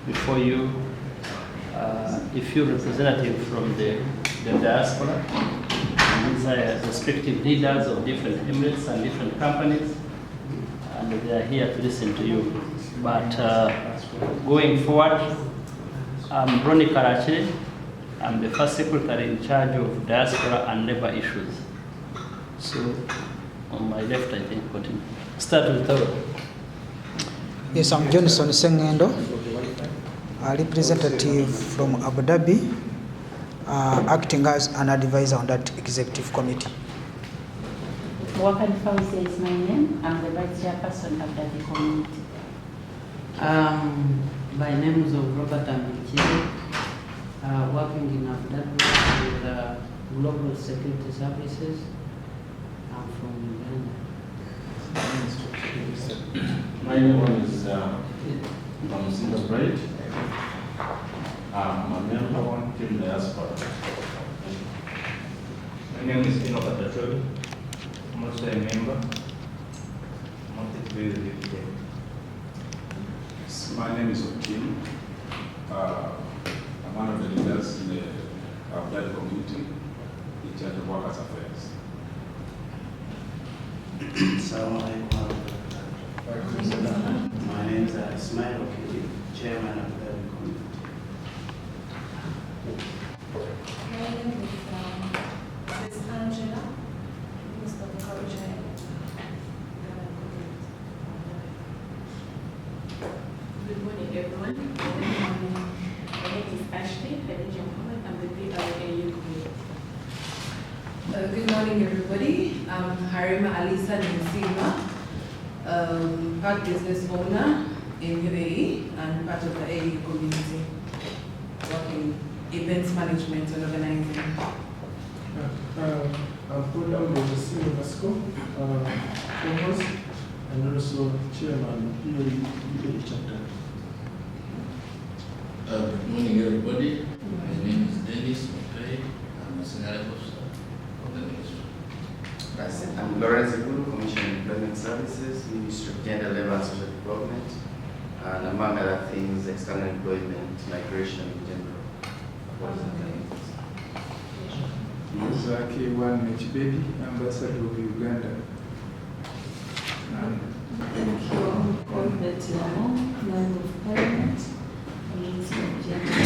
before you a few representatives from the diaspora. And these are respective leaders of different emirates and different companies, and they are here to listen to you. But going forward, I'm Ronnie Karachi. I'm the first secretary in charge of diaspora and labor issues. So on my left, I think, continue. Start with Taro. Yes, I'm Johnson Sengendo, a representative from Abu Dhabi, acting as an advisor on that executive committee. Wakan Fauzi is my name. I'm the vice chairperson of the community. My name is Robert Amongi, working in Abu Dhabi with Global Security Services. I'm from Uganda. My name is Mamsinga Bright. I'm a member of Team Diaspora. My name is Ino Katacholi. I'm also a member. I'm happy to be with you today. My name is Okim. I'm one of the leaders in the Abu Dhabi community in charge of workers' affairs. My name is Ismail Okiti, chairman of the community. My name is Angela, Mr. Bukaruja. Good morning, everyone. My name is Ashley. I'm the PRAU community. Good morning, everybody. I'm Harima Alisa Nsima, part business owner in UAE and part of the AE community, working events management and organizing. I'm Paul Vasco, co-host and also chairman of UAE chapter. Good morning, everybody. My name is Dennis Mokay. I'm a senior officer of the ministry. I'm Lawrence Ekulu, Commission on Employment Services, Ministry of Gender, Labor and Social Development, and among other things, external employment, migration in general. Muzaki One Baby, Ambassador of Uganda. Thank you. Corporate Lamont, Member of Parliament, Minister of Gender and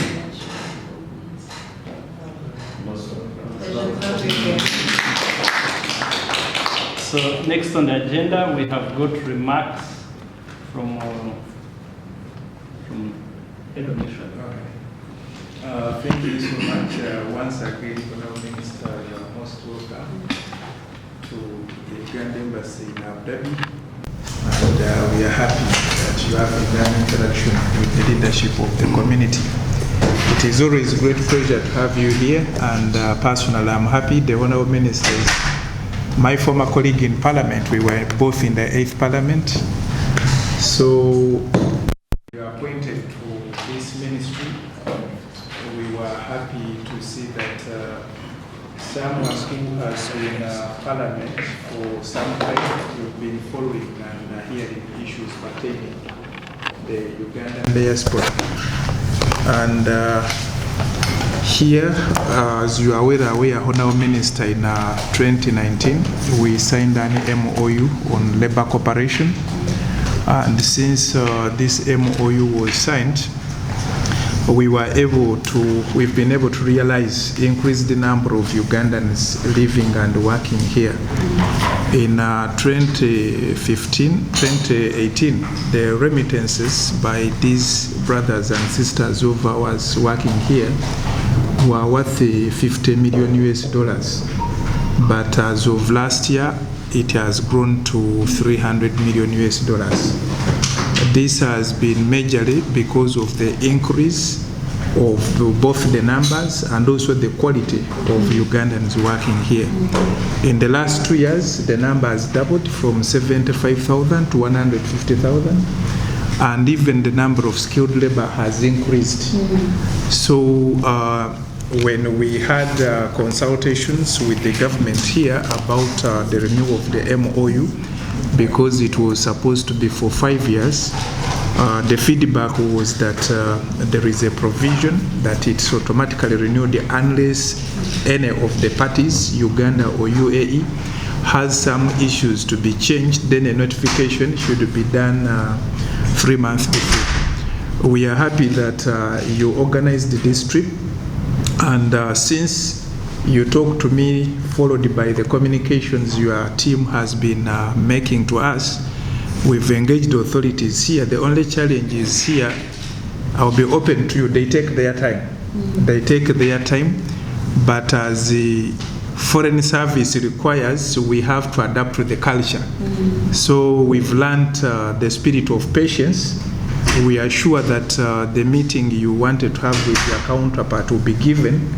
So next on the agenda, we have got remarks from Head of Mission. Thank you so much. Once again, Honourable Minister, you are most welcome to the Uganda Embassy in Abu Dhabi. And we are happy that you have an interaction with the leadership of the community. It is always a great pleasure to have you here, and personally, I'm happy. The Honourable Minister is my former colleague in Parliament. We were both in the 8th Parliament. So you are appointed to this ministry. We were happy to see that someone who has been Parliament for some time, you've been following and hearing issues pertaining the Ugandan diaspora. And here, as you are aware, Honourable Minister, in 2019, we signed an MOU on labour cooperation. And since this MOU was signed, we've been able to realize increase the number of Ugandans living and working here. In 2018, the remittances by these brothers and sisters of ours working here were worth $50 million US. But as of last year, it has grown to $300 million US. This has been majorly because of the increase of both the numbers and also the quality of Ugandans working here. In the last 2 years, the number has doubled from 75,000 to 150,000, and even the number of skilled labor has increased. So when we had consultations with the government here about the renewal of the MOU, because it was supposed to be for 5 years, The feedback was that there is a provision that it's automatically renewed unless any of the parties, Uganda or UAE, has some issues to be changed, then a notification should be done 3 months before. We are happy that you organized this trip, and since you talked to me, followed by the communications your team has been making to us, we've engaged authorities here. The only challenge is here, I'll be open to you, they take their time. They take their time, but as the foreign service requires, we have to adapt to the culture. So we've learned the spirit of patience. We are sure that the meeting you wanted to have with your counterpart will be given.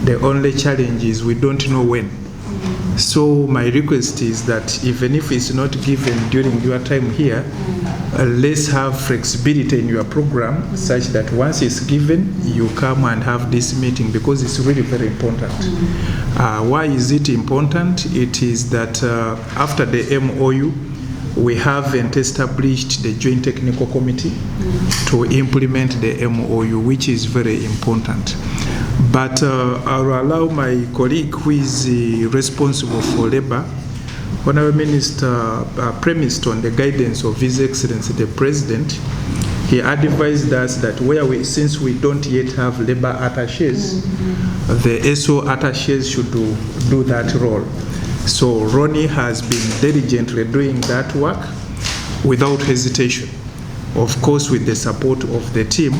The only challenge is we don't know when. So my request is that even if it's not given during your time here, let's have flexibility in your program such that once it's given, you come and have this meeting, because it's really very important. Why is it important? It is that after the MOU, we haven't established the Joint Technical Committee to implement the MOU, which is very important. But I'll allow my colleague who is responsible for labor, Honorable Minister, premised on the guidance of His Excellency the President. He advised us that since we don't yet have labor attaches, the SO attaches should do that role. So Ronnie has been diligently doing that work without hesitation. Of course, with the support of the team,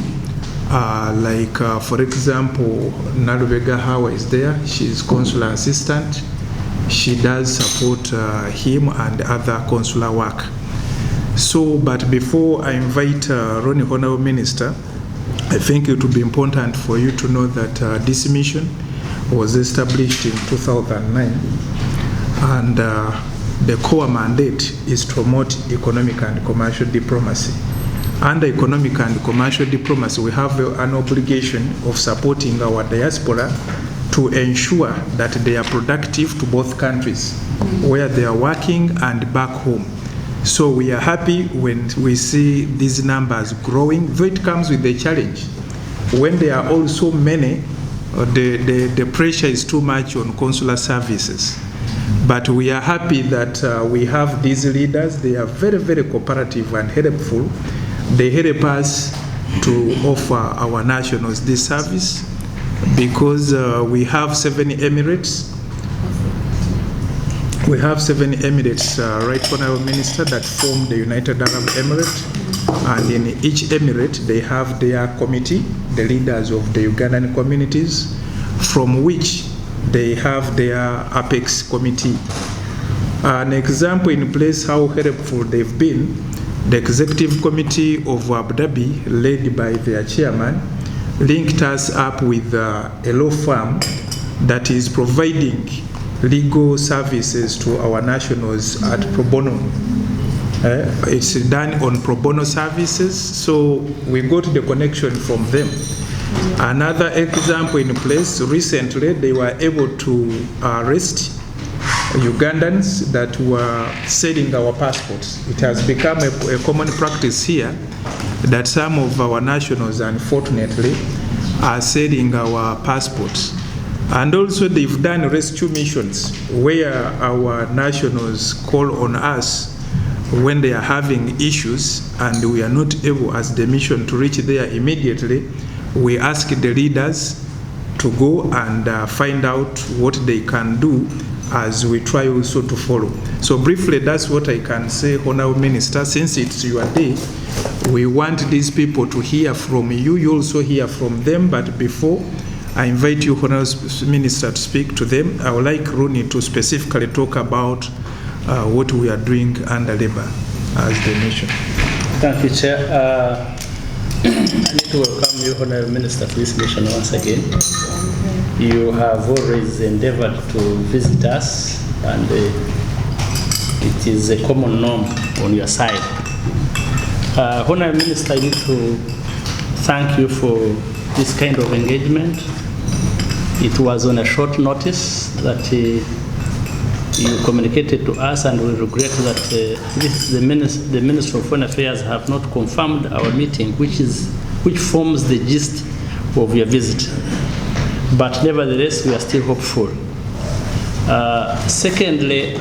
for example, Nalubega Hawa is there. She's consular assistant. She does support him and other consular work. So, but before I invite Ronnie, Honorable Minister, I think it would be important for you to know that this mission was established in 2009, and the core mandate is to promote economic and commercial diplomacy. Under economic and commercial diplomacy, we have an obligation of supporting our diaspora to ensure that they are productive to both countries, where they are working and back home. So we are happy when we see these numbers growing, though it comes with a challenge. When there are also many, the pressure is too much on consular services. But we are happy that we have these leaders. They are very, very cooperative and helpful. They help us to offer our nationals this service, because we have 7 Emirates. We have 7 Emirates, right, Honorable Minister, that form the United Arab Emirates. And in each emirate, they have their committee, the leaders of the Ugandan communities, from which they have their apex committee. An example in place how helpful they've been, the executive committee of Abu Dhabi, led by their chairman, linked us up with a law firm that is providing legal services to our nationals at pro bono. It's done on pro bono services, so we got the connection from them. Another example in place, recently they were able to arrest Ugandans that were selling our passports. It has become a common practice here that some of our nationals, unfortunately, are selling our passports. And also they've done rescue missions where our nationals call on us when they are having issues and we are not able as the mission to reach there immediately. We ask the leaders to go and find out what they can do as we try also to follow. So briefly, that's what I can say, Honorable Minister. Since it's your day, we want these people to hear from you. You also hear from them, but before I invite you, Honorable Minister, to speak to them, I would like Rooney to specifically talk about what we are doing under labor as the nation. Thank you, Chair. I need to welcome you, Honorable Minister, to this mission once again. You have always endeavored to visit us, and it is a common norm on your side. Honorable Minister, I need to thank you for this kind of engagement. It was on a short notice that you communicated to us, and we regret that the Ministry of Foreign Affairs have not confirmed our meeting, which forms the gist of your visit. But nevertheless, we are still hopeful. Secondly,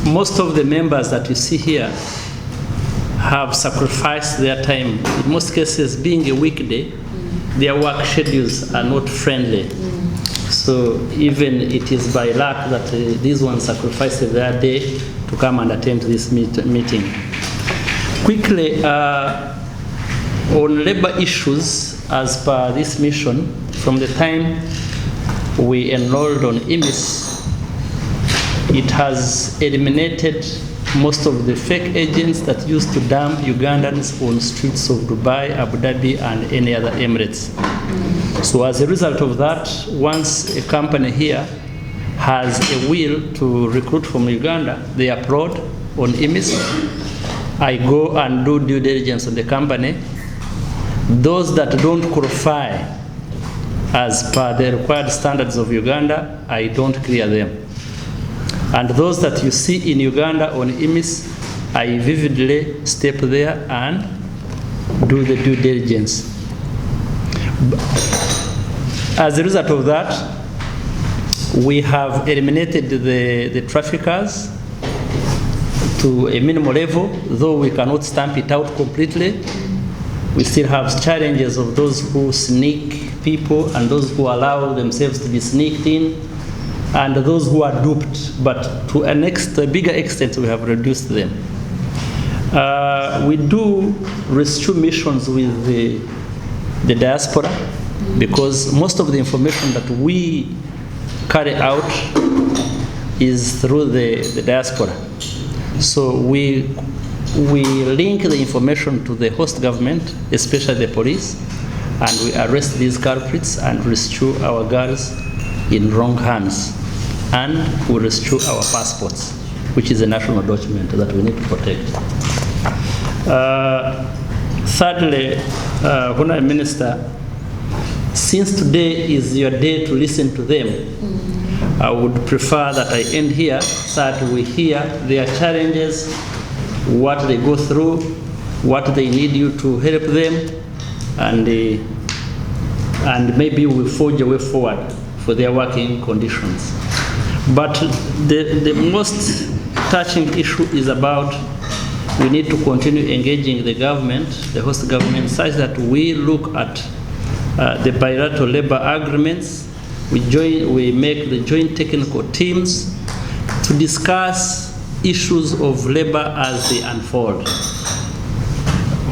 most of the members that you see here have sacrificed their time. In most cases, being a weekday, their work schedules are not friendly. So even it is by luck that these ones sacrificed their day to come and attend this meeting. Quickly, on labor issues, as per this mission, from the time we enrolled on IMIS, it has eliminated most of the fake agents that used to dump Ugandans on streets of Dubai, Abu Dhabi, and any other Emirates. So as a result of that, once a company here has a will to recruit from Uganda, they upload on IMIS. I go and do due diligence on the company. Those that don't qualify as per the required standards of Uganda, I don't clear them. And those that you see in Uganda on IMIS, I vividly step there and do the due diligence. As a result of that, we have eliminated the traffickers to a minimal level, though we cannot stamp it out completely. We still have challenges of those who sneak people and those who allow themselves to be sneaked in, and those who are duped, but to a bigger extent, we have reduced them. We do rescue missions with the diaspora, because most of the information that we carry out is through the diaspora. So we link the information to the host government, especially the police, and we arrest these culprits and rescue our girls in wrong hands, and we rescue our passports, which is a national document that we need to protect. Thirdly, Honourable Minister, since today is your day to listen to them, I would prefer that I end here so that we hear their challenges, what they go through, what they need you to help them, and maybe we'll forge a way forward for their working conditions. But the most touching issue is about we need to continue engaging the government, the host government, such that we look at the bilateral labor agreements. We make the joint technical teams to discuss issues of labor as they unfold.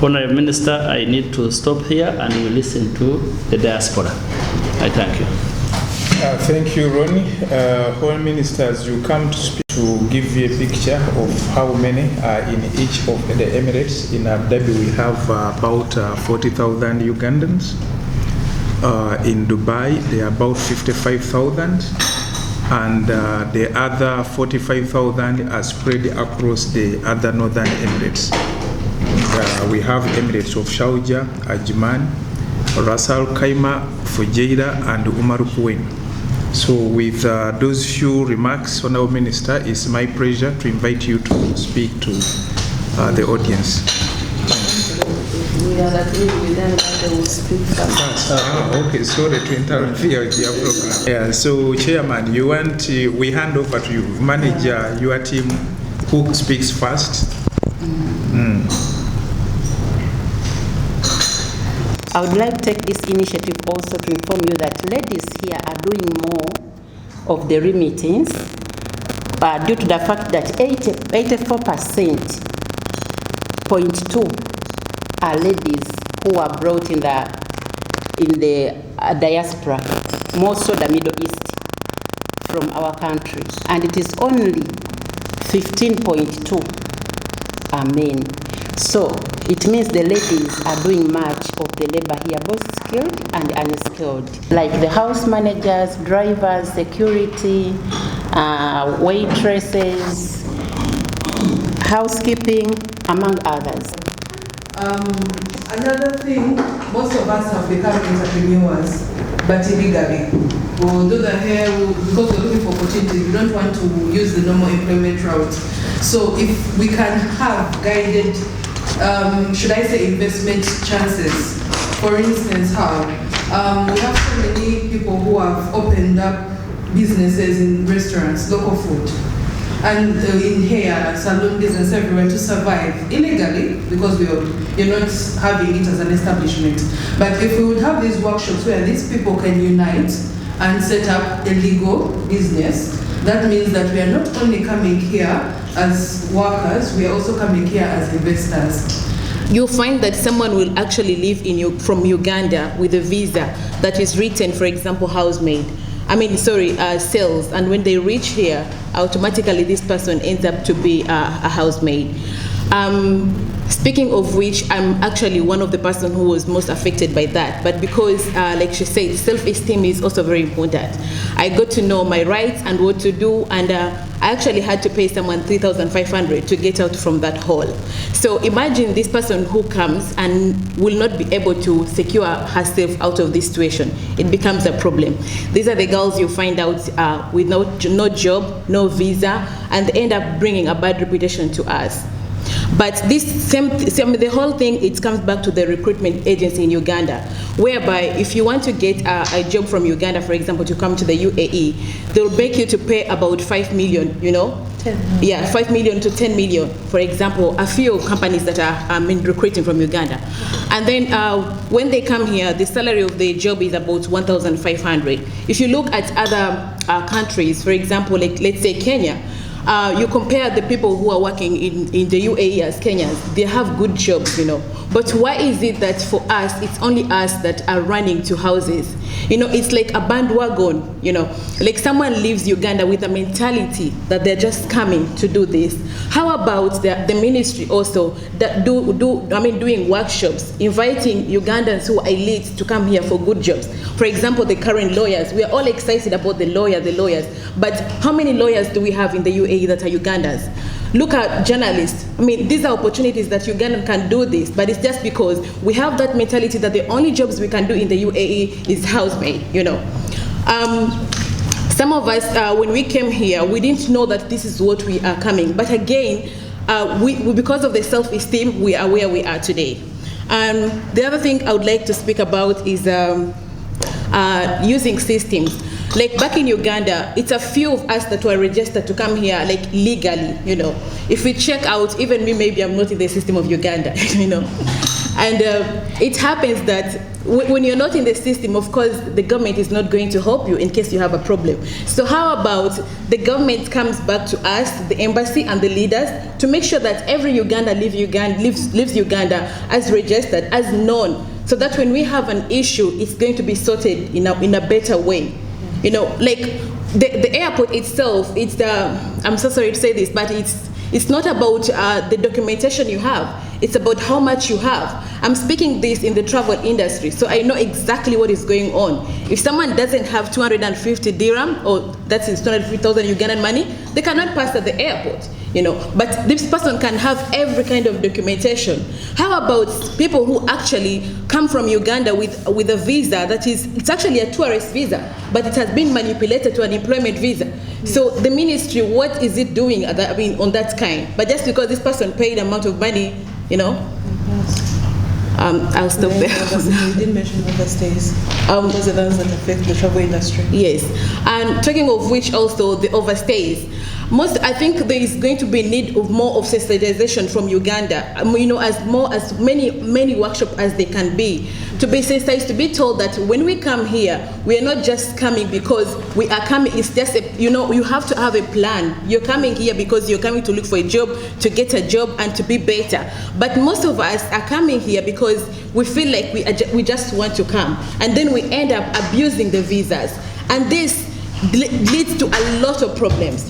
Honourable Minister, I need to stop here and we listen to the diaspora. I thank you. Thank you, Ronnie. Honourable Minister, as you come to speak, to give you a picture of how many are in each of the Emirates. In Abu Dhabi, we have about 40,000 Ugandans. In Dubai, there are about 55,000. And the other 45,000 are spread across the other northern Emirates. We have Emirates of Sharjah, Ajman, Ras Al Khaimah, Fujairah, and Umar Queen. So with those few remarks, Honourable Minister, it's my pleasure to invite you to speak to the audience. We are agreed with them that they will speak first. Okay, sorry to interrupt your program. Yeah, so Chairman, we hand over to you. Manage your team. Who speaks first? I would like to take this initiative also to inform you that ladies here are doing more of the remittance due to the fact that 84.2% are ladies who are brought in the diaspora, more so the Middle East, from our country, and it is only 15.2% are men. So it means the ladies are doing much of the labor here, both skilled and unskilled, like the house managers, drivers, security, waitresses, housekeeping, among others. Another thing, most of us have become entrepreneurs, but illegally. or those that are here because we're looking for opportunities, we don't want to use the normal employment route. So if we can have guided, should I say, investment chances, for instance, how? We have so many people who have opened up businesses in restaurants, local food, and in hair, salon business everywhere to survive illegally because you're not having it as an establishment. But if we would have these workshops where these people can unite and set up a legal business, that means that we are not only coming here as workers, we are also coming here as investors. You'll find that someone will actually live from Uganda with a visa that is written, for example, housemaid. Sales, and when they reach here, automatically this person ends up to be a housemaid. Speaking of which, I'm actually one of the person who was most affected by that, but because, like she said, self-esteem is also very important. I got to know my rights and what to do, and I actually had to pay someone 3,500 to get out from that hall. So imagine this person who comes and will not be able to secure herself out of this situation. It becomes a problem. These are the girls you find out with no job, no visa, and they end up bringing a bad reputation to us. But the whole thing, it comes back to the recruitment agency in Uganda, whereby if you want to get a job from Uganda, for example, to come to the UAE, they'll make you to pay about 5 million, 5 million to 10 million, for example, a few companies that are recruiting from Uganda. And then when they come here, the salary of the job is about 1,500. If you look at other countries, for example, like let's say Kenya, you compare the people who are working in the UAE as Kenyans, they have good jobs, But why is it that for us, it's only us that are running to houses? It's like a bandwagon, Like someone leaves Uganda with a mentality that they're just coming to do this. How about the ministry also that doing workshops, inviting Ugandans who are elite to come here for good jobs? For example, the current lawyers, we are all excited about the lawyers, but how many lawyers do we have in the UAE that are Ugandans? Look at journalists. These are opportunities that Ugandan can do this, but it's just because we have that mentality that the only jobs we can do in the UAE is housemaid, Some of us, when we came here, we didn't know that this is what we are coming. But again, because of the self-esteem, we are where we are today. The other thing I would like to speak about is using systems. Like back in Uganda, it's a few of us that were registered to come here, like legally, If we check out, even me, maybe I'm not in the system of Uganda, And it happens that when you're not in the system, of course, the government is not going to help you in case you have a problem. So how about the government comes back to us, the embassy and the leaders, to make sure that every Ugandan lives Uganda as registered, as known, so that when we have an issue, it's going to be sorted in a better way. Like the airport itself, I'm so sorry to say this, but it's not about the documentation you have. It's about how much you have. I'm speaking this in the travel industry, so I know exactly what is going on. If someone doesn't have 250 dirham, or that's 250,000 Ugandan money, they cannot pass at the airport. But this person can have every kind of documentation. How about people who actually come from Uganda with a visa it's actually a tourist visa, but it has been manipulated to an employment visa. So the ministry, what is it doing on that kind? But just because this person paid amount of money, I'll stop there. You did mention overstays. Those are those that affect the travel industry. Yes, and talking of which, also the overstays. I think there is going to be need of more of sensitization from Uganda. As many workshops as they can be, to be sensitized, to be told that when we come here, we are not just coming because we are coming. It's just you have to have a plan. You're coming here because you're coming to look for a job, to get a job, and to be better. But most of us are coming here because we feel like we just want to come, and then we end up abusing the visas, and this leads to a lot of problems.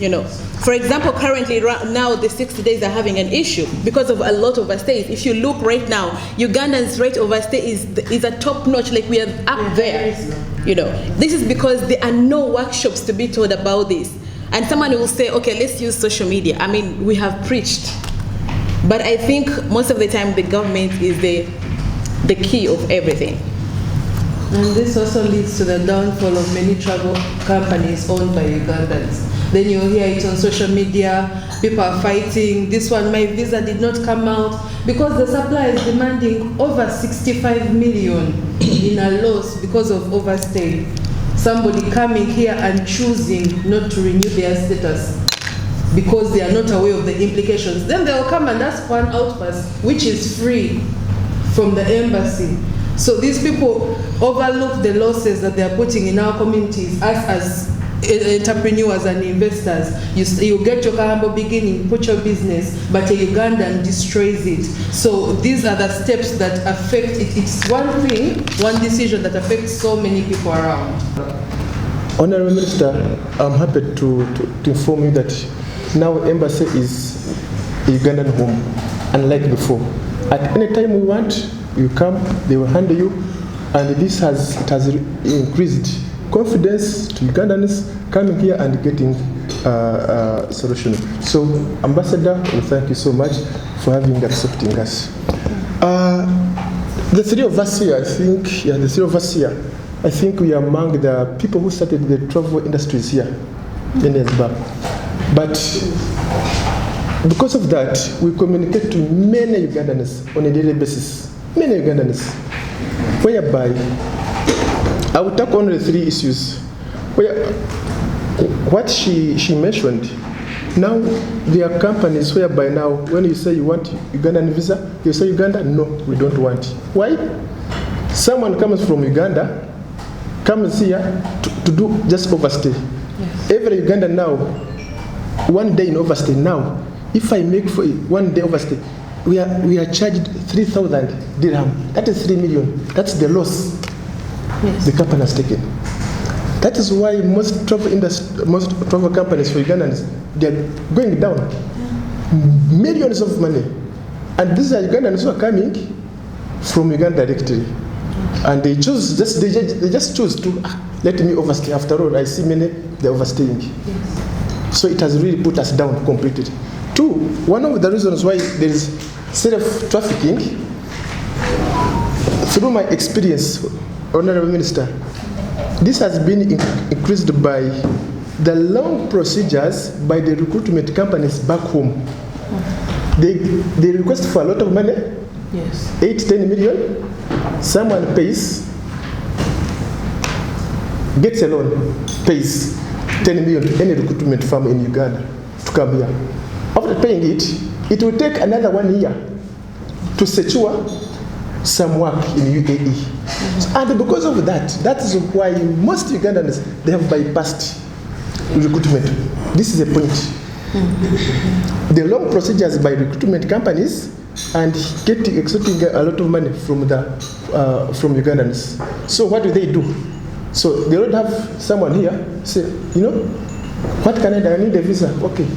For example, currently now the 60 days are having an issue because of a lot of overstays. If you look right now, Uganda's rate of overstay is a top notch, like we are up there. This is because there are no workshops to be told about this. And someone will say, okay, let's use social media. We have preached. But I think most of the time the government is the key of everything. And this also leads to the downfall of many travel companies owned by Ugandans. Then you'll hear it on social media, people are fighting, this one, my visa did not come out, because the supplier is demanding over 65 million in a loss because of overstay. Somebody coming here and choosing not to renew their status because they are not aware of the implications. Then they'll come and ask for an outpass, which is free from the embassy. So these people overlook the losses that they are putting in our communities. Us as entrepreneurs and investors, you get your humble beginning, put your business, but a Ugandan destroys it. So these are the steps that affect it. It's one thing, one decision that affects so many people around. Honorable Minister, I'm happy to inform you that now embassy is a Ugandan home, unlike before. At any time we want, you come, they will handle you, and this has increased confidence to Ugandans coming here and getting solution. So, Ambassador, we thank you so much for accepting us. The three of us here, I think we are among the people who started the travel industries here in Zanzibar. But because of that, we communicate to many Ugandans on a daily basis. Many Ugandans, whereby I will talk on the three issues. What she mentioned, now there are companies whereby now when you say you want Ugandan visa, you say Uganda, no, we don't want. Why? Someone comes from Uganda, comes here to do just overstay. Yes. Every Ugandan now, one day in overstay now, if I make for 1 day overstay, we are charged 3,000 dirham. That is 3 million. That's the loss the company has taken. That is why most travel companies for Ugandans, they are going down. Millions of money. And these are Ugandans who are coming from Uganda directly. And they just choose to let me overstay. After all, I see many, they're overstaying. Yes. So it has really put us down completely. Two, one of the reasons why there is self-trafficking, through my experience, Honorable Minister, this has been increased by the long procedures by the recruitment companies back home. They request for a lot of money, yes, 8-10 million. Someone pays, gets a loan, pays 10 million to any recruitment firm in Uganda to come here. After paying it, it will take another 1 year to secure some work in UAE. And because of that, that is why most Ugandans, they have bypassed recruitment. This is the point. The long procedures by recruitment companies and extorting a lot of money from Ugandans. So what do? So they don't have someone here say, you know, what can I do? I need a visa. Okay,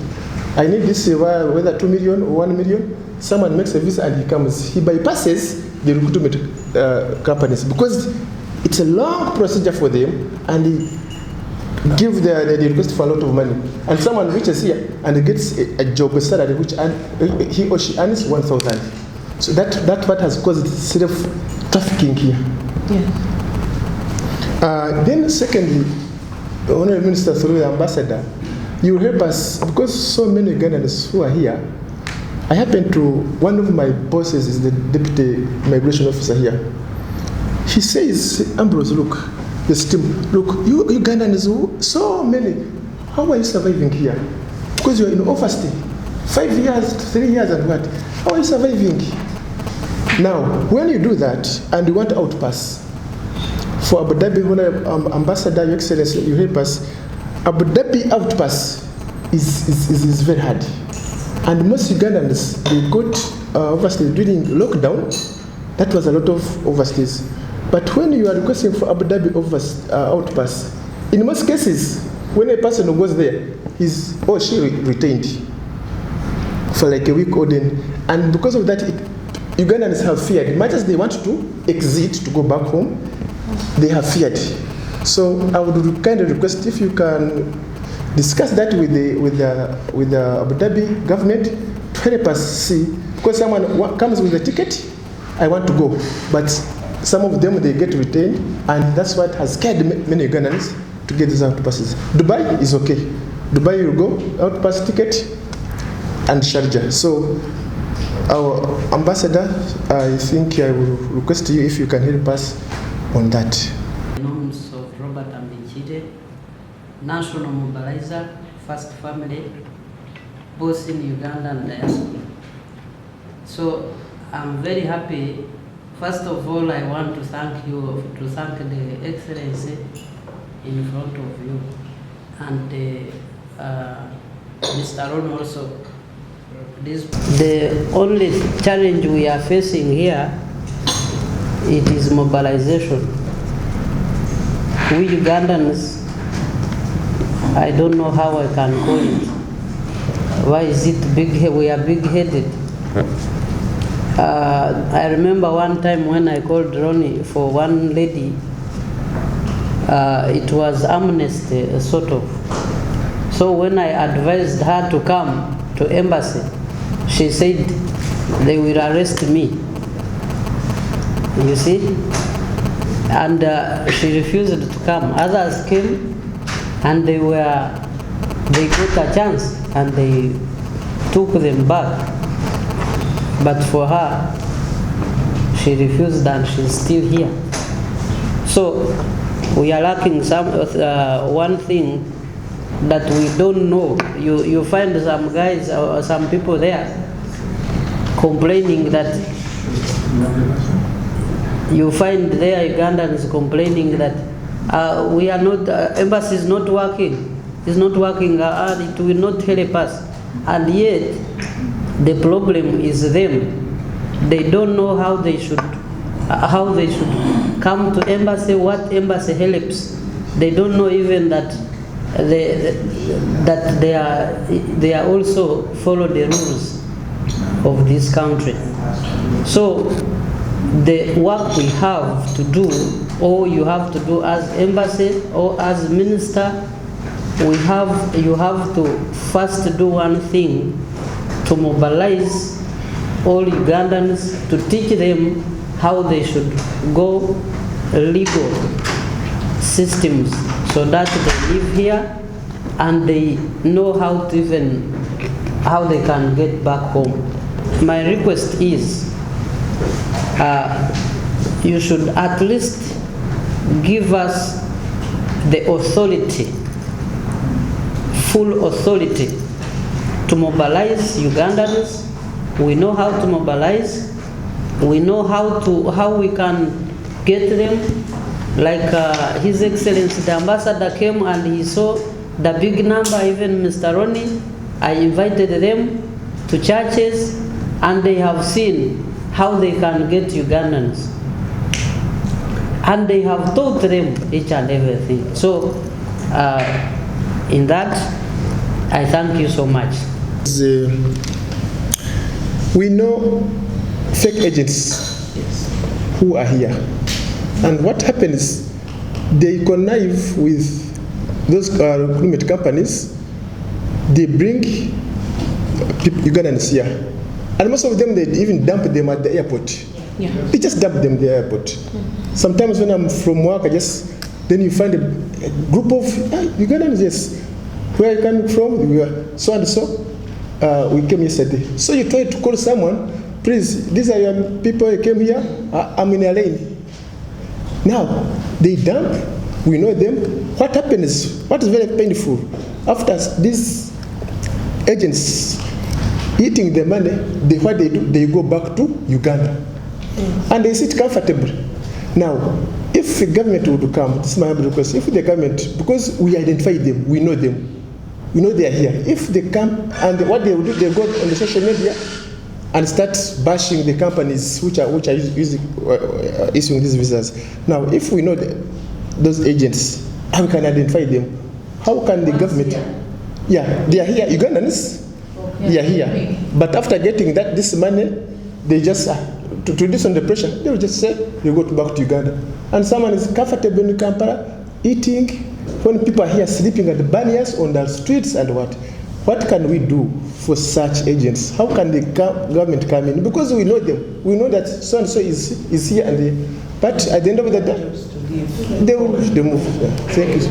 I need this, whether 2 million or 1 million. Someone makes a visa and he comes. He bypasses the recruitment companies because it's a long procedure for them, and they give the request for a lot of money. And someone reaches here and gets a job, a salary, which he or she earns 1,000. So that what has caused self-trafficking here. Yeah. Then secondly, Honorable Minister, through the Ambassador, you will help us, because so many Ugandans who are here. I happen to, one of my bosses is the Deputy Migration Officer here. He says, Ambrose, look, this team, look, you Ugandans, so many, how are you surviving here? Because you're in overstay, 5 years, 3 years and what? How are you surviving? Now, when you do that and you want outpass, for Abu Dhabi, Ambassador, Your Excellency, you help us, Abu Dhabi outpass is very hard. And most Ugandans, they got overstay during lockdown. That was a lot of overstays. But when you are requesting for Abu Dhabi outpass, in most cases, when a person goes there, he's or she retained for like a week or then. And because of that, Ugandans have feared. Much as they want to exit to go back home, they have feared. So I would kind of request if you can discuss that with the Abu Dhabi government to help us see, because someone comes with a ticket, I want to go, but some of them they get retained, and that's what has scared many Ugandans to get these out passes. Dubai is okay. Dubai you go out pass ticket and Sharjah. So our ambassador, I think I will request you if you can help us on that. Names of Robert Ambichide, national mobilizer, first family, both in Uganda and diaspora. So I'm very happy. First of all, I want to thank you, to thank the Excellency in front of you, and Mr. Ron also. The only challenge we are facing here, it is mobilization. We Ugandans, I don't know how I can call it. Why is it big? We are big-headed. I remember one time when I called Ronnie for one lady, it was amnesty, sort of. So when I advised her to come to embassy, she said they will arrest me. You see? And she refused to come. Others came and they got a chance and they took them back. But for her, she refused and she's still here. So we are lacking one thing that we don't know. You find some guys or some people there complaining that, you find there Ugandans complaining that we are not, embassy is not working. It's not working, it will not help us. And yet, the problem is them. They don't know how they should come to embassy, what embassy helps. They don't know even that they are also follow the rules of this country. So the work we have to do, or you have to do as embassy or as minister, you have to first do one thing, to mobilize all Ugandans, to teach them how they should go legal systems so that they live here and they know how they can get back home. My request is you should at least give us the authority, full authority, to mobilize Ugandans. We know how to mobilize. We know how we can get them. Like His Excellency the Ambassador came and he saw the big number, even Mr. Ronnie. I invited them to churches and they have seen how they can get Ugandans. And they have taught them each and everything. So in that, I thank you so much. We know fake agents who are here. And what happens, they connive with those recruitment companies. They bring Ugandans here. And most of them, they even dump them at the airport. Yeah. They just dump them at the airport. Mm-hmm. Sometimes when I'm from work, then you find a group of Ugandans, yes. Where are you coming from? We are so and so. We came yesterday. So you try to call someone, please, these are your people who came here. I'm in a lane. Now, they dump, we know them. What happens, what is very painful, after these agents eating the money, what they do, they go back to Uganda. And they sit comfortable. Now, if the government would come, this is my request, if the government, because we identify them, we know them, we know they are here. If they come, and what they will do, they go on the social media and start bashing the companies which are issuing these visas. Now, if we know those agents, how we can identify them? How can the government? Yeah, they are here, Ugandans. Okay. They are here. But after getting this money, they just, to reduce on the pressure, they will just say, you go back to Uganda. And someone is comfortable in Kampala, eating, when people are here sleeping at the barriers on the streets and what? What can we do for such agents? How can the government come in? Because we know them. We know that so-and-so is here and But at the end of the day, they will move. Thank you.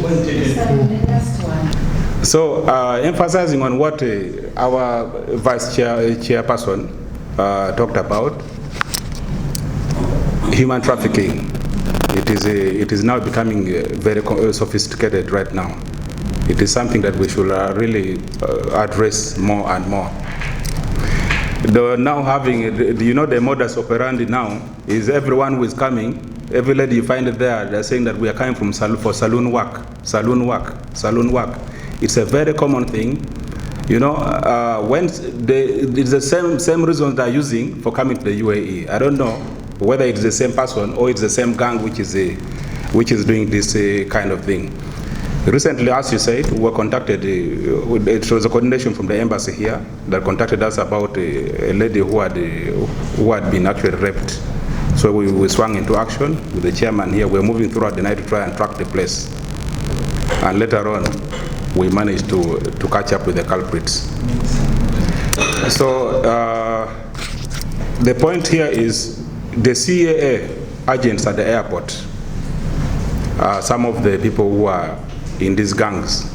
So, emphasizing on what our vice chairperson talked about, human trafficking. It is now becoming very sophisticated right now. It is something that we should really address more and more. Now having, the modus operandi now is everyone who is coming, every lady you find it there, they're saying that we are coming from for saloon work. It's a very common thing. When it's the same reasons they're using for coming to the UAE. I don't know whether it's the same person or it's the same gang which is doing this kind of thing. Recently, as you said, we were contacted, it was a coordination from the embassy here that contacted us about a lady who had been actually raped. So we swung into action with the chairman here. We're moving throughout the night to try and track the place. And later on, we managed to catch up with the culprits. So the point here is the CAA agents at the airport, some of the people who are in these gangs.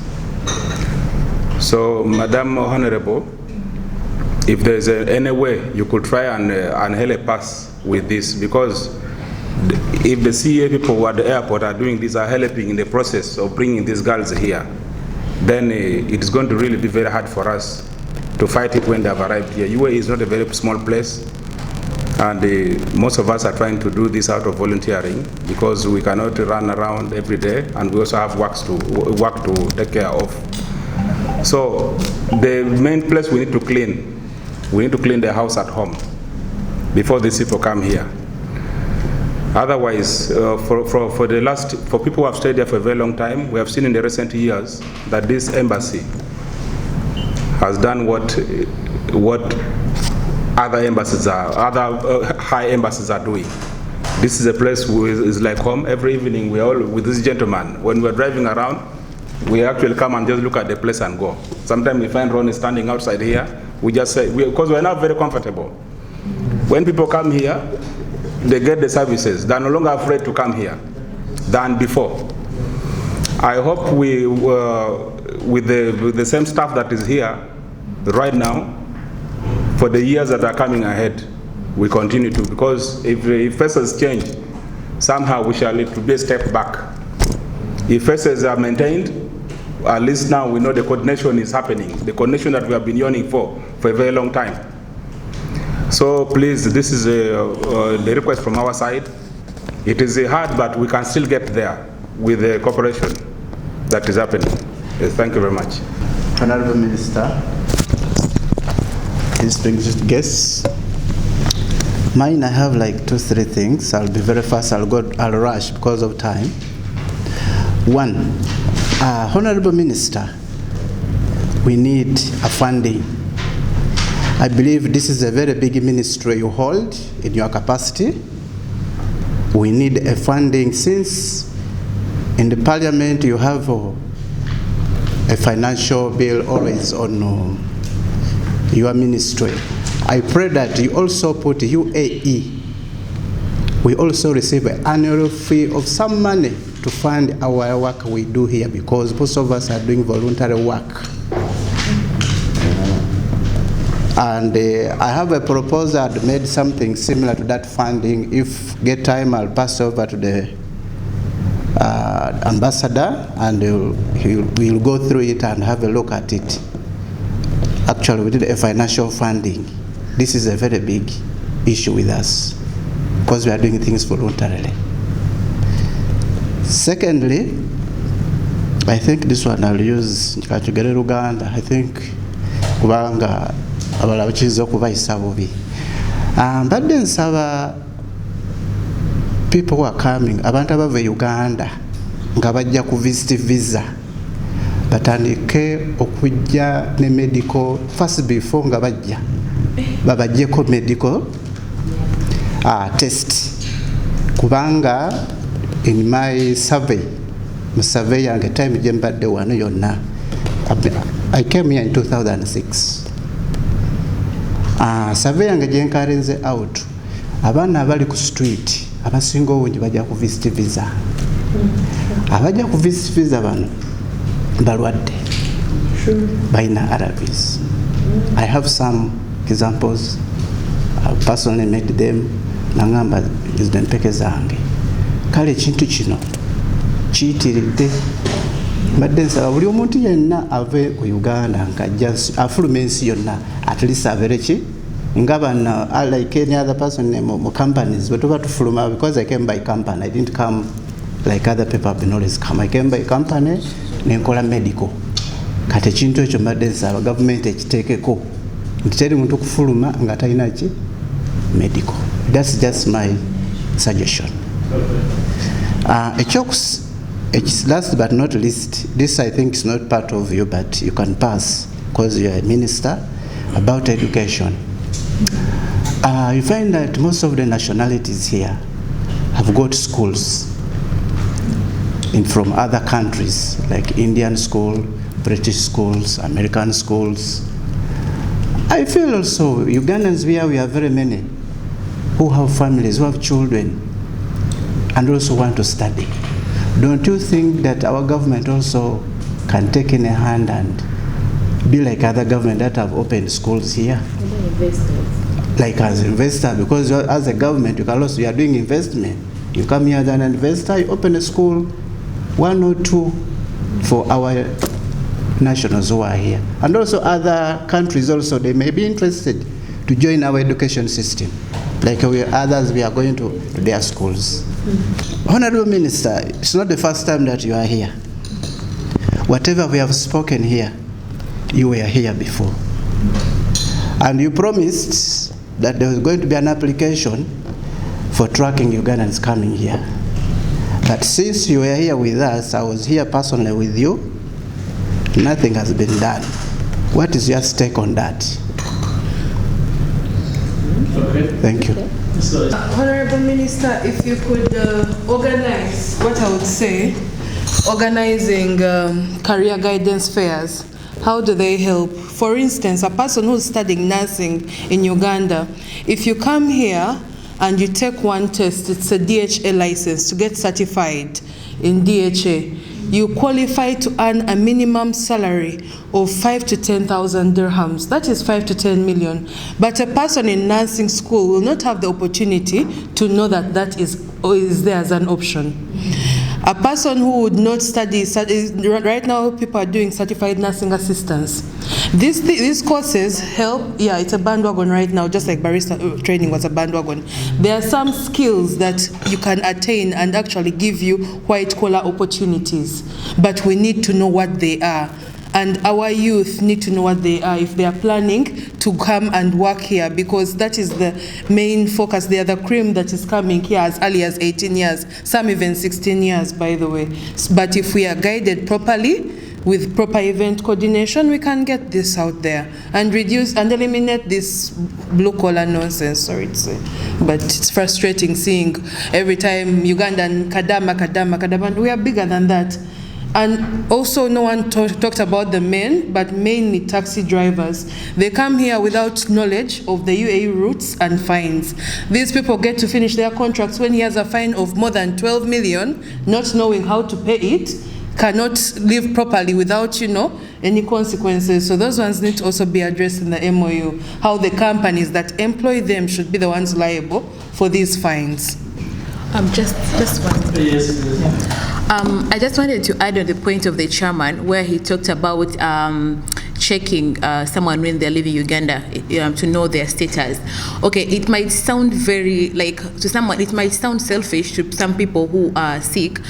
So, Madam Honorable, if there's any way you could try and help us with this, because if the CA people at the airport are doing this, are helping in the process of bringing these girls here, then it is going to really be very hard for us to fight it when they have arrived here. UAE is not a very small place, and most of us are trying to do this out of volunteering because we cannot run around every day, and we also have work to take care of. So the main place we need to clean the house at home before these people come here. Otherwise, for people who have stayed there for a very long time, we have seen in the recent years that this embassy has done what other high embassies are doing. This is a place who is like home. Every evening we are all with this gentleman. When we're driving around, we actually come and just look at the place and go. Sometimes we find Ronnie standing outside here. We just say, because we're not very comfortable. When people come here, they get the services. They're no longer afraid to come here than before. I hope we, with the same staff that is here right now, for the years that are coming ahead, we continue to, because if faces change, somehow we shall need to be a step back. If faces are maintained, at least now we know the coordination is happening, the coordination that we have been yearning for a very long time. So please, this is the request from our side. It is hard, but we can still get there with the cooperation that is happening. Thank you very much. Honorable Minister, distinguished guests, mine I have like 2-3 things. I'll be very fast. I'll rush because of time. One, Honorable Minister, we need a funding. I believe this is a very big ministry you hold in your capacity. We need a funding, since in the Parliament you have a financial bill always on your ministry. I pray that you also put UAE. We also receive an annual fee of some money to fund our work we do here, because most of us are doing voluntary work. And I have a proposal that made something similar to that funding. If get time, I'll pass over to the ambassador, and we'll go through it and have a look at it. Actually, we did a financial funding. This is a very big issue with us, because we are doing things voluntarily. Secondly, I think this one I'll use Uganda. I think kubanga abala bachizo kubayisa bubi. But then nsaba people who are coming, abantu abava Uganda nga bajja ku visit visa, batandike okujja ne medical first before nga bajja babajjeko medical test, kubanga in my survey, yange time je mbadde wano yonna, I came here in 2006. Survey yange je nkarenze out, abaana abali ku street abasinga obungi bajja ku visit visa. Abajja ku visit visa bano balwadde balina RVs. I have some examples. I personally met them. Nangamba izidempeke zange. Kale ekintu kino kiyitiridde mbadde nsaba buli omuntu yenna ave ku Uganda nkajja afuluma ensi yonna at least abeere ki nga bano like any other person mu companies bwe tuba tufuluma, because I came by company. I didn't come like other people have been always come. I came by company nenkola medical. Kati ekintu ekyo mbadde nsaba gavumenti ekiteekeko nti teri muntu kufuluma nga talina ki medical. That's just my suggestion. Last but not least, this I think is not part of you, but you can pass because you are a minister, about education. You find that most of the nationalities here have got schools from other countries, like Indian school, British schools, American schools. I feel also Ugandans here, we are very many who have families, who have children, and also want to study. Don't you think that our government also can take in a hand and be like other government that have opened schools here? Like as investor, because as a government, you are doing investment. You come here as an investor, you open a school, 1 or 2 for our nationals who are here. And also other countries also, they may be interested to join our education system. Like we are going to their schools. Honorable Minister, it's not the first time that you are here. Whatever we have spoken here, you were here before. And you promised that there was going to be an application for tracking Ugandans coming here. But since you were here with us, I was here personally with you, nothing has been done. What is your take on that? Thank you. Honorable Minister, if you could organize, what I would say, organizing career guidance fairs, how do they help? For instance, a person who's studying nursing in Uganda, if you come here and you take one test, it's a DHA license to get certified in DHA, you qualify to earn a minimum salary of 5 to 10,000 dirhams. That is 5 to 10 million. But a person in nursing school will not have the opportunity to know that that is there as an option. A person who would not study, right now people are doing certified nursing assistants. These courses help, yeah, it's a bandwagon right now, just like barista training was a bandwagon. There are some skills that you can attain and actually give you white collar opportunities, but we need to know what they are. And our youth need to know what they are if they are planning to come and work here, because that is the main focus. They are the cream that is coming here as early as 18 years, some even 16 years, by the way. But if we are guided properly, with proper event coordination, we can get this out there and reduce and eliminate this blue-collar nonsense, sorry to say. But it's frustrating seeing every time Ugandan, Kadama, we are bigger than that. And also no one talked about the men, but mainly taxi drivers. They come here without knowledge of the UAE routes and fines. These people get to finish their contracts when he has a fine of more than 12 million, not knowing how to pay it, cannot live properly without, any consequences. So those ones need to also be addressed in the MOU, how the companies that employ them should be the ones liable for these fines. Just one. Yes. I just wanted to add on the point of the chairman where he talked about checking someone when they're leaving Uganda to know their status. Okay, it might sound very, to someone, it might sound selfish to some people who are sick.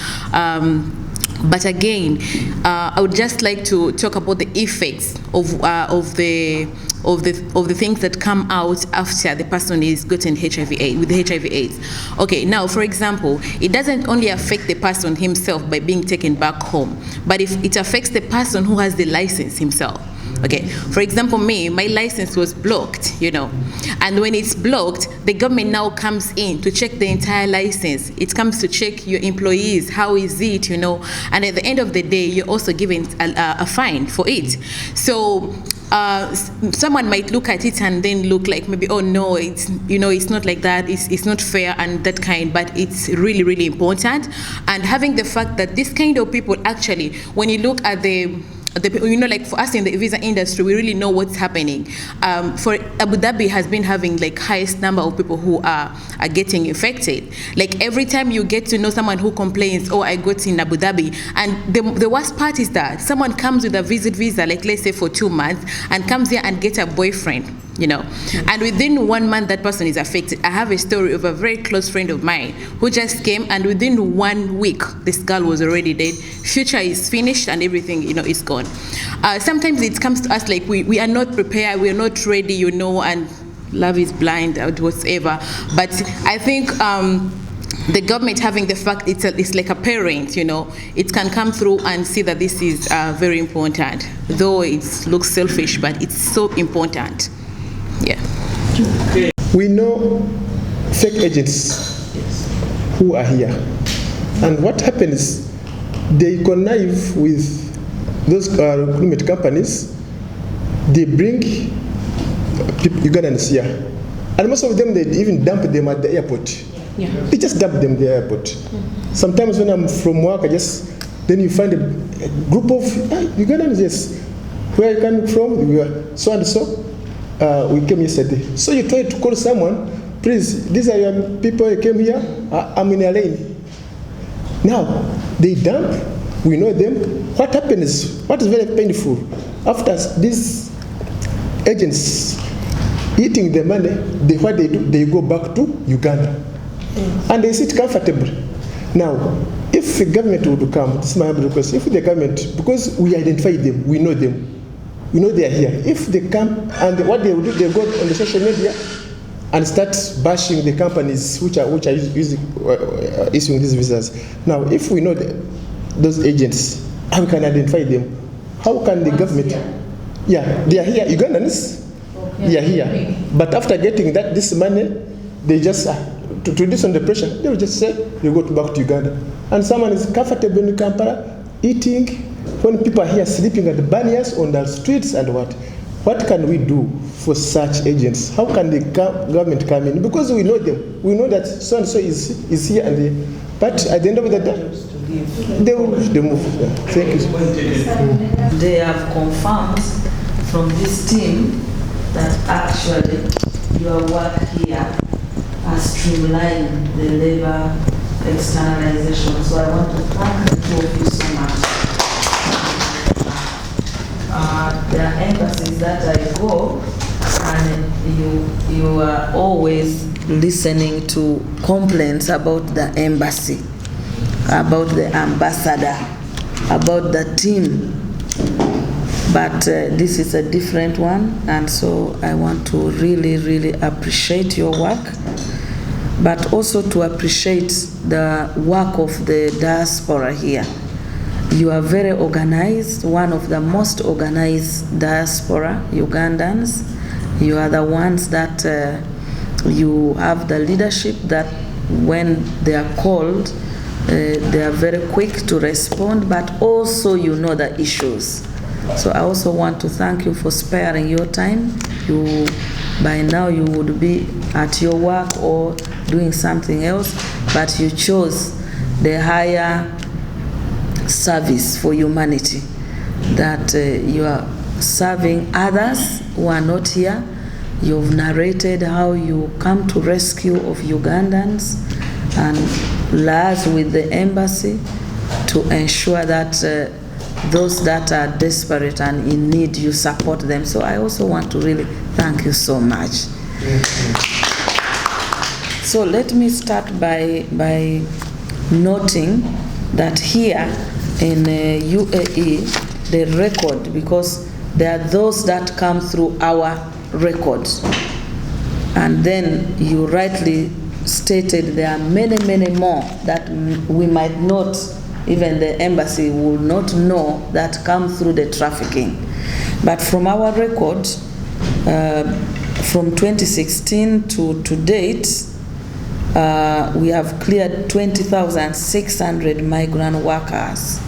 But again, I would just like to talk about the effects of the things that come out after the person is gotten HIV/AIDS with HIV/AIDS. Okay, now for example, it doesn't only affect the person himself by being taken back home, but if it affects the person who has the license himself. Okay, for example, my license was blocked, and when it's blocked, the government now comes in to check the entire license. It comes to check your employees, how is it, and at the end of the day, you're also given a fine for it. So someone might look at it and then look like maybe, oh no, it's it's not like that, it's not fair and that kind, but it's really, really important. And having the fact that this kind of people actually, when you look at like for us in the visa industry, we really know what's happening. For Abu Dhabi has been having like highest number of people who are getting infected. Like every time you get to know someone who complains, oh, I got in Abu Dhabi, and the worst part is that someone comes with a visit visa, like let's say for 2 months, and comes here and gets a boyfriend, and within 1 month that person is affected. I have a story of a very close friend of mine who just came, and within 1 week this girl was already dead. Future is finished and everything is gone. Sometimes it comes to us like we are not prepared, we are not ready, and love is blind or whatever. But I think the government having the fact it's like a parent, it can come through and see that this is very important, though it looks selfish, but it's so important. Yeah. We know fake agents who are here, and what happens, they connive with those recruitment companies. They bring Ugandans here, and most of them, they even dump them at the airport. Yeah. They just dump them at the airport. Sometimes when I'm from work, then you find a group of Ugandans. Yes, where are you coming from? We are so and so. We came yesterday. So you try to call someone, please, these are your people who came here. I'm in a lane. Now they dump. We know them. What happens? What is very painful? After these agents eating the money, what they do, they go back to Uganda, and they sit comfortably. Now, if the government would come, this is my request. If the government, because we identify them, we know them, we know they are here. If they come, and what they will do, they go on the social media and start bashing the companies which are issuing these visas. Now, if we know those agents, how we can identify them? How can the government? Yeah, they are here, Ugandans. They are here, but after getting this money, they just to reduce on the pressure, they will just say they go back to Uganda. And someone is comfortable in Kampala, eating, when people are here sleeping at the barriers on the streets, and what can we do for such agents? How can the government come in? Because we know them. We know that so and so is here, and but at the end of the day, they will move. Thank you. They have confirmed from this team that actually your work here has streamlined the labor externalization. So I want to thank the two of you so much. There are embassies that I go, and you are always listening to complaints about the embassy, about the ambassador, about the team. But this is a different one, and so I want to really, really appreciate your work, but also to appreciate the work of the diaspora here. You are very organized, one of the most organized diaspora, Ugandans. You are the ones that you have the leadership that when they are called, they are very quick to respond, but also you know the issues. So I also want to thank you for sparing your time. By now you would be at your work or doing something else, but you chose the higher service for humanity, that you are serving others who are not here. You've narrated how you come to rescue of Ugandans and liaise with the embassy to ensure that those that are desperate and in need, you support them. So I also want to really thank you so much. So let me start by noting that here in UAE, the record, because there are those that come through our records, and then you rightly stated there are many, many more that we might not even the embassy will not know that come through the trafficking. But from our record, from 2016 to date, we have cleared 20,600 migrant workers.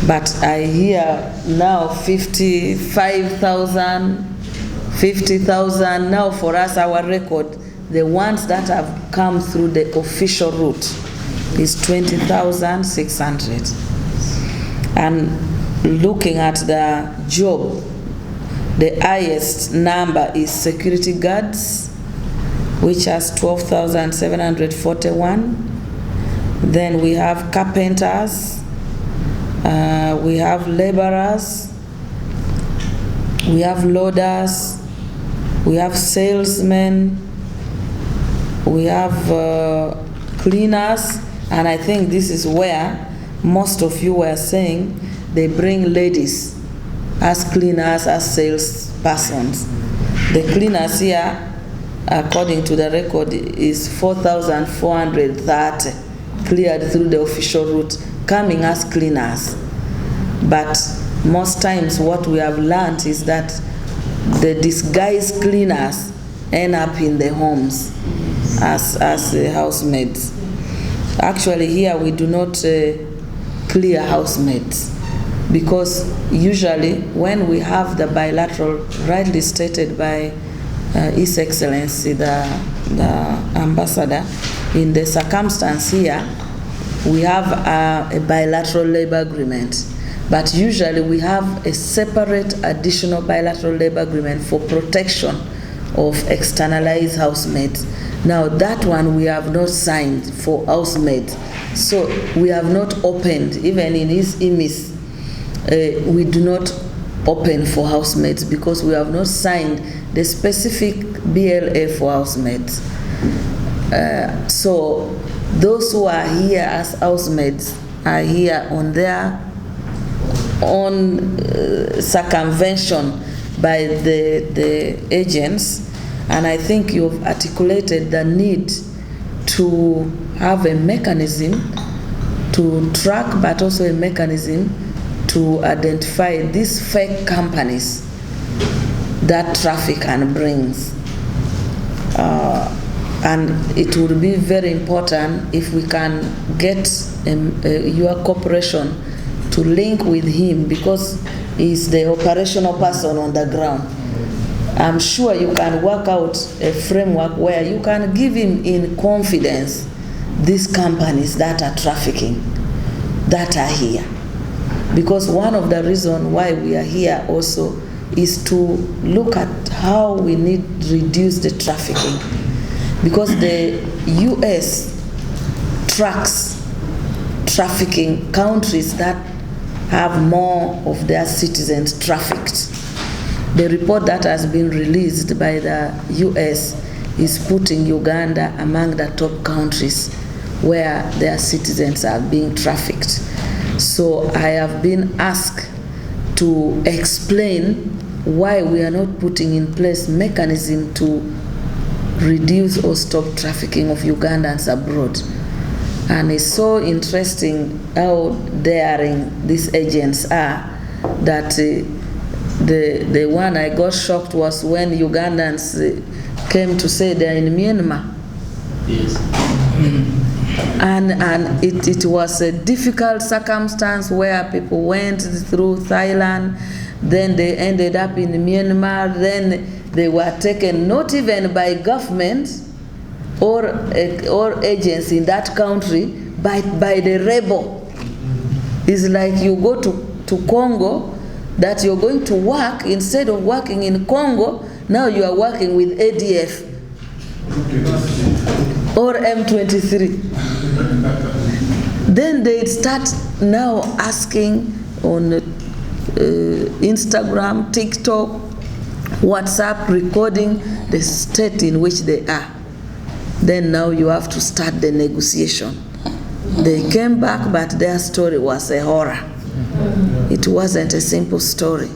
But I hear now 55,000, 50,000. Now for us, our record, the ones that have come through the official route is 20,600. And looking at the job, the highest number is security guards, which has 12,741. Then we have carpenters, we have laborers, we have loaders, we have salesmen, we have cleaners, and I think this is where most of you were saying they bring ladies as cleaners, as salespersons. The cleaners here, according to the record, is 4,430 cleared through the official route, coming as cleaners. But most times what we have learned is that the disguised cleaners end up in the homes as housemaids. Actually here we do not clear housemaids, because usually when we have the bilateral, rightly stated by His Excellency the Ambassador, in the circumstance here we have a bilateral labor agreement, but usually we have a separate additional bilateral labor agreement for protection of externalized housemaids. Now that one we have not signed for housemaids, so we have not opened, even in his IMIS, we do not open for housemaids because we have not signed the specific BLA for housemaids. So those who are here as housemaids are here on their own circumvention by the agents, and I think you've articulated the need to have a mechanism to track, but also a mechanism to identify these fake companies that traffic and brings. And it would be very important if we can get your corporation to link with him, because he's the operational person on the ground. I'm sure you can work out a framework where you can give him in confidence these companies that are trafficking, that are here. Because one of the reasons why we are here also is to look at how we need to reduce the trafficking. Because the US tracks trafficking countries that have more of their citizens trafficked. The report that has been released by the US is putting Uganda among the top countries where their citizens are being trafficked. So I have been asked to explain why we are not putting in place mechanism to reduce or stop trafficking of Ugandans abroad. And it's so interesting how daring these agents are, that the one I got shocked was when Ugandans came to say they're in Myanmar. Yes. And it was a difficult circumstance where people went through Thailand, then they ended up in Myanmar, then they were taken not even by government or agents in that country, but by the rebel. It's like you go to Congo, that you're going to work, instead of working in Congo, now you are working with ADF or M23. Then they start now asking on Instagram, TikTok, WhatsApp, recording the state in which they are. Then now you have to start the negotiation. They came back, but their story was a horror. It wasn't a simple story.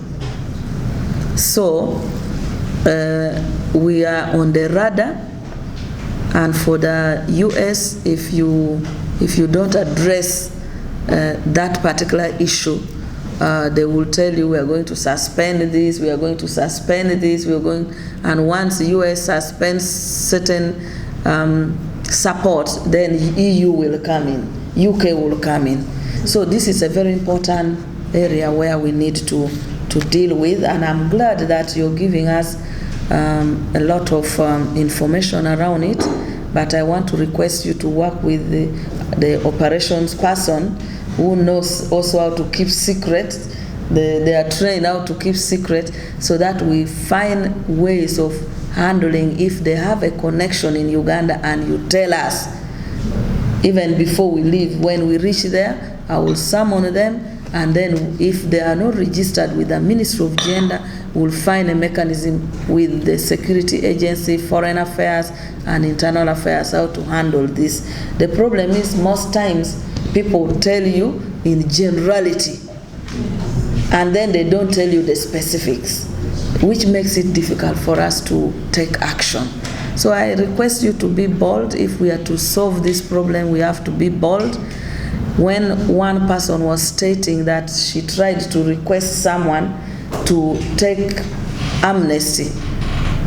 So we are on the radar, and for the US, if you if you don't address that particular issue, they will tell you we are going to suspend this, we are going to suspend this, and once the US suspends certain support, then EU will come in, UK will come in. So this is a very important area where we need to deal with, and I'm glad that you're giving us a lot of information around it, but I want to request you to work with the operations person who knows also how to keep secret. They are trained how to keep secret, so that we find ways of handling if they have a connection in Uganda, and you tell us even before we leave. When we reach there, I will summon them, and then if they are not registered with the Ministry of Gender, we'll find a mechanism with the security agency, foreign affairs and internal affairs how to handle this. The problem is most times people tell you in generality, and then they don't tell you the specifics, which makes it difficult for us to take action. So I request you to be bold. If we are to solve this problem, we have to be bold. When one person was stating that she tried to request someone to take amnesty,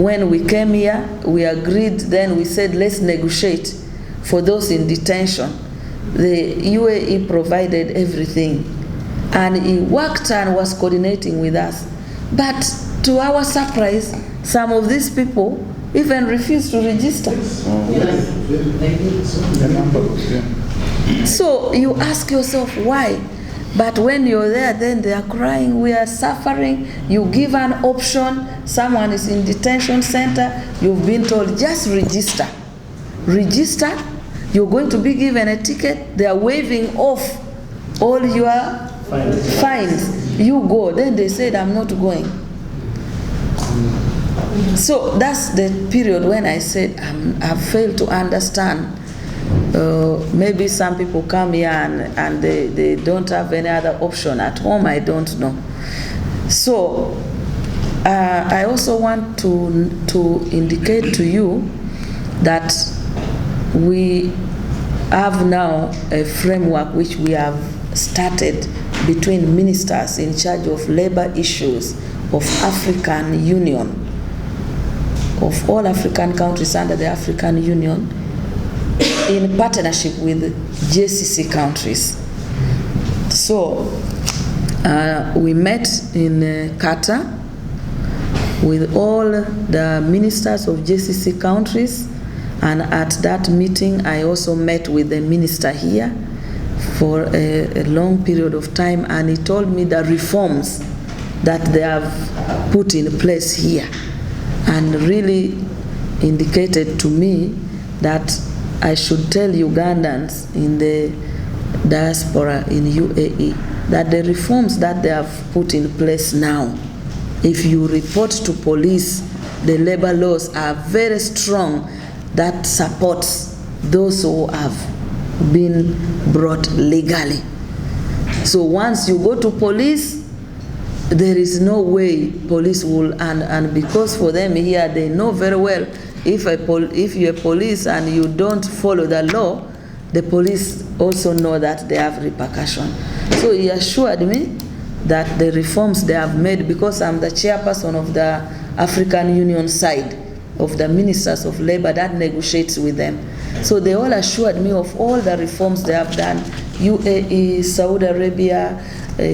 when we came here, we agreed, then we said, let's negotiate for those in detention. The UAE provided everything, and he worked and was coordinating with us. But to our surprise, some of these people even refused to register. So you ask yourself why? But when you're there, then they are crying, we are suffering. You give an option, someone is in detention center, you've been told just register. Register, you're going to be given a ticket, they are waiving off all your fines. You go, then they said, I'm not going. So that's the period when I said, I failed to understand. Maybe some people come here and they don't have any other option at home, I don't know. So I also want to indicate to you that we have now a framework which we have started between ministers in charge of labor issues of African Union, of all African countries under the African Union, in partnership with GCC countries. So we met in Qatar with all the ministers of GCC countries, and at that meeting I also met with the minister here for a long period of time, and he told me the reforms that they have put in place here, and really indicated to me that I should tell Ugandans in the diaspora in UAE that the reforms that they have put in place now, if you report to police, the labor laws are very strong that supports those who have been brought legally. So once you go to police, there is no way police will, and because for them here, they know very well, if you're police and you don't follow the law, the police also know that they have repercussion. So he assured me that the reforms they have made, because I'm the chairperson of the African Union side of the ministers of labor that negotiates with them. So they all assured me of all the reforms they have done, UAE, Saudi Arabia,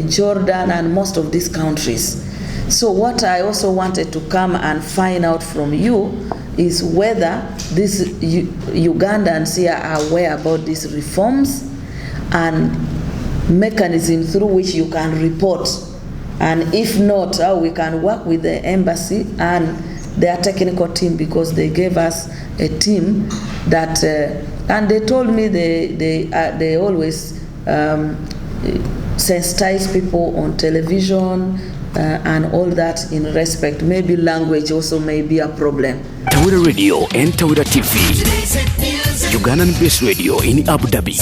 Jordan, and most of these countries. So what I also wanted to come and find out from you is whether these Ugandans here are aware about these reforms and mechanism through which you can report, and if not, how we can work with the embassy and their technical team, because they gave us a team that, and they told me they always sensitize people on television and all that in respect. Maybe language also may be a problem. Tawira Radio and Tawira TV, Ugandan based radio in Abu Dhabi.